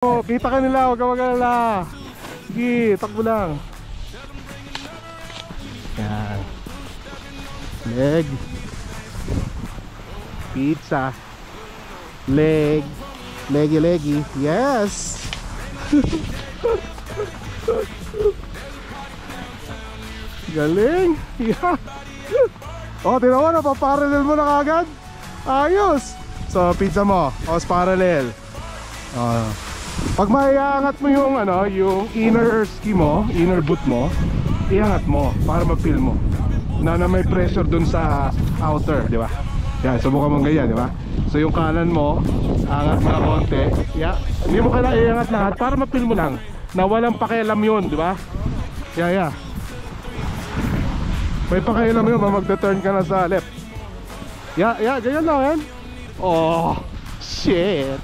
Oh, kita ka nila, huwag ka mag-alala. Sige, takbo lang. Yan. Leg. Pizza. Leg. Leggy. Yes. Galing. Yeah. Oh, tinawa na, paparallel mo na kagad. Ayos. So, pizza mo, os parallel. Pag maiangat mo yung yung inner ski mo, inner boot mo, iangat mo para mag-feel mo na may pressure dun sa outer, di ba? Yan, subukan mong ganyan, di ba? So yung kanan mo, angat mo na konti. Yeah. Hindi mo kailangan iangat lahat para mag-feel mo lang na walang pakialam yun, di ba? Yeah. May pakialam yun, magte-turn ka na sa left. Yeah, ganyan lang yan. Oh, shit.